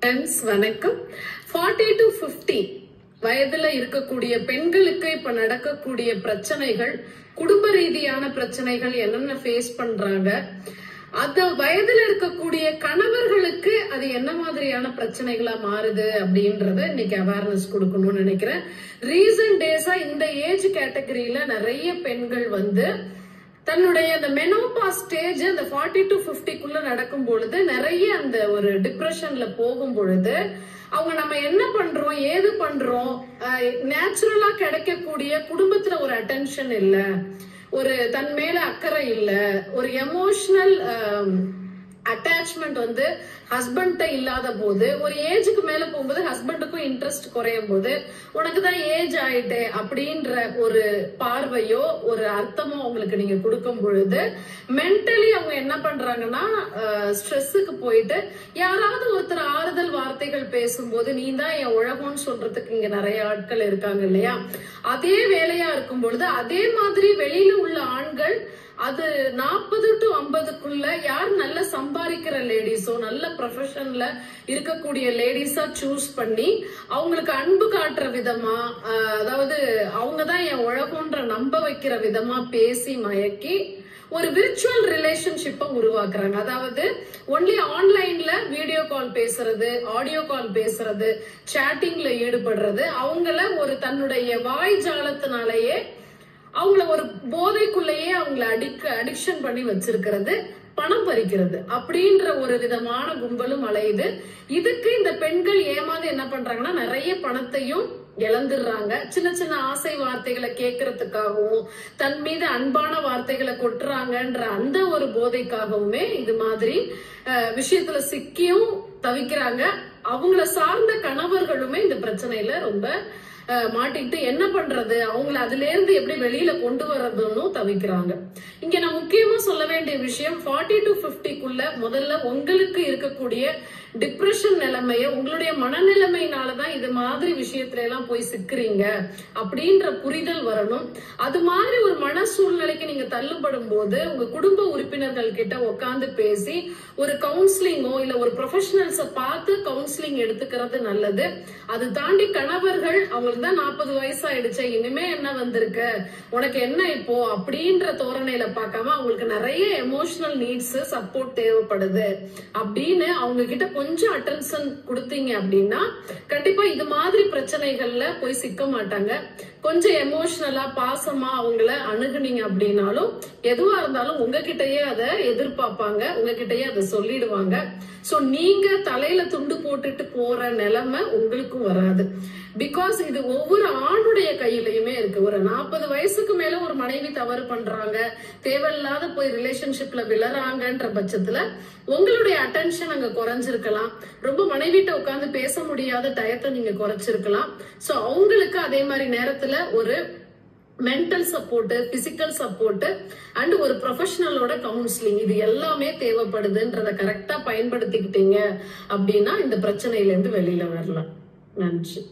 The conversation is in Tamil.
ஃப்ரெண்ட்ஸ் வணக்கம். 40 to 50 வயதுல இருக்கக்கூடிய பெண்களுக்கு இப்ப நடக்கக்கூடிய பிரச்சனைகள், குடும்ப ரீதியான பிரச்சனைகள் என்னென்ன ஃபேஸ் பண்றாங்க, அந்த வயதுல இருக்கக்கூடிய கணவர்களுக்கு அது என்ன மாதிரியான பிரச்சனைகளா மாறுது அப்படின்றத இன்னைக்கு அவேர்னஸ் கொடுக்கணும்னு நினைக்கிறேன். ரீசன்ட் டேஸா இந்த ஏஜ் கேட்டகரியில நிறைய பெண்கள் தன்னுடைய அந்த மெனோபாஸ் ஸ்டேஜ் அந்த 40 to 50க்குள்ள நடக்கும் பொழுது நிறைய அந்த ஒரு டிப்ரெஷன்ல போகும் பொழுது அவங்க நம்ம என்ன பண்றோம் ஏது பண்றோம், நேச்சுரலா கிடைக்கக்கூடிய குடும்பத்துல ஒரு அட்டென்ஷன் இல்ல, ஒரு தன் மேல அக்கறை இல்ல, ஒரு எமோஷனல் அட்டாச்மெண்ட் ஹஸ்பண்ட இல்லாத போது, ஒரு ஏஜுக்கு மேல போகும்போது ஹஸ்பண்டுக்கும் இன்ட்ரெஸ்ட் குறையும் போது உனக்குதான் ஏஜ் ஆயிட்டே அப்படின்ற ஒரு பார்வையோ ஒரு அர்த்தமோ அவங்களுக்கு நீங்க கொடுக்கும் பொழுது மென்டலி அவங்க என்ன பண்றாங்கன்னா ஸ்ட்ரெஸ்ஸுக்கு போயிட்டு யாராவது ஒருத்தர் ஆறுதல் வார்த்தைகள் பேசும்போது நீ தான் என் உலகம்னு சொல்றதுக்கு இங்க நிறைய ஆட்கள் இருக்காங்க இல்லையா, அதே வேலையா இருக்கும் பொழுது அதே மாதிரி வெளியில உள்ள ஆண்கள் அது 40 to 50க்குள்ள யார் நல்ல சம்பாதிக்கிற லேடிஸோ நல்ல ப்ரொஃபஷன்ல இருக்கக்கூடிய லேடிஸா சூஸ் பண்ணி அவங்களுக்கு அன்பு காட்டுற விதமா, அதாவது அவங்கதான் என் உலகம்ன்ற நம்ப வைக்கிற விதமா பேசி மயக்கி ஒரு விர்ச்சுவல் ரிலேஷன்ஷிப்பை உருவாக்குறாங்க. அதாவது ஒன்லி ஆன்லைன்ல வீடியோ கால் பேசுறது, ஆடியோ கால் பேசுறது, சாட்டிங்ல ஈடுபடுறது, அவங்கள ஒரு தன்னுடைய வாய் ஜாலத்தினாலேயே அவங்கள ஒரு போதைக்குள்ளேயே அவங்கள அடிக்ஷன் பண்ணி வச்சிருக்கிறது, பணம் பறிக்கிறது அப்படின்ற ஒரு விதமான கும்பலும் அலையுது. இதுக்கு இந்த பெண்கள் ஏமாந்து என்ன பண்றாங்கன்னா நிறைய பணத்தையும் இழந்துடுறாங்க. சின்ன சின்ன ஆசை வார்த்தைகளை கேட்கறதுக்காகவும் தன் மீது அன்பான வார்த்தைகளை கொட்டுறாங்கன்ற அந்த ஒரு போதைக்காகவுமே இது மாதிரி விஷயத்துல சிக்கியும் தவிக்கிறாங்க. அவங்கள சார்ந்த கணவர்களுமே இந்த பிரச்சனையில ரொம்ப மாட்டிக்கிட்டு என்ன பண்றது, அவங்களை அதுல இருந்து எப்படி வெளியில கொண்டு வர்றதுன்னு தவிக்கிறாங்க. இங்க நான் முக்கியமா சொல்ல வேண்டிய விஷயம், 40 to 50க்குள்ள முதல்ல உங்களுக்கு இருக்கக்கூடிய டிப்ரெஷன் நிலைமைய, உங்களுடைய மனநிலைமையினாலதான் இது மாதிரி விஷயத்துல எல்லாம் போய் சிக்கிறீங்க அப்படின்ற புரிதல் வரணும். அது மாதிரி ஒரு மன சூழ்நிலைக்கு நீங்க தள்ளுபடும் போது உங்க குடும்ப உறுப்பினர்கள் கிட்ட உட்காந்து பேசி ஒரு கவுன்சிலிங்கோ இல்ல ஒரு ப்ரொஃபஷனல்ஸ பார்த்து கவுன்சிலிங் எடுத்துக்கிறது நல்லது. அது தாண்டி கணவர்கள் அவங்களுக்கு தான் 40 வயசாயிடுச்சு இனிமே என்ன வந்திருக்கு உனக்கு என்ன இப்போ அப்படின்ற தோரணையில பார்க்காம அவங்களுக்கு நிறைய எமோஷனல் நீட்ஸ் சப்போர்ட் தேவைப்படுது அப்படின்னு அவங்க கிட்ட கொஞ்சம் அட்டென்ஷன் கொடுத்தீங்க அப்படின்னா கண்டிப்பா இது மாதிரி பிரச்சனைகள்ல போய் சிக்க மாட்டாங்க. கொஞ்சம் எமோஷனலா பாசமா அவங்கள அணுகுனீங்க அப்படின்னாலும் எதுவா இருந்தாலும் உங்ககிட்டயே அதை எதிர்பார்ப்பாங்க, உங்ககிட்டயே அதை சொல்லிடுவாங்க. சோ நீங்க தலையில துண்டு போட்டுட்டு போற நிலைமை உங்களுக்கும் வராது. பிகாஸ் இது ஒவ்வொரு ஆணுடைய கையிலயுமே இருக்கு. ஒரு 40 வயசுக்கு மேல ஒரு மனைவி தவறு பண்றாங்க, தேவையில்லாத போய் ரிலேஷன்ஷிப்ல விழறாங்கன்ற பட்சத்துல உங்களுடைய அட்டென்ஷன் அங்க குறைஞ்சிருக்கலாம், ரொம்ப மனைவிட்ட உட்கார்ந்து பேச முடியாத டயத்தை நீங்க குறைச்சிருக்கலாம். சோ அவங்களுக்கு அதே மாதிரி நேரத்துல ஒரு mental support, physical support and ஒரு ப்ரொஃபஷனலோட கவுன்சிலிங் இது எல்லாமே தேவைப்படுதுன்றத கரெக்டா பயன்படுத்திக்கிட்டீங்க அப்படின்னா இந்த பிரச்சனையில இருந்து வெளியில வரலாம். நன்றி.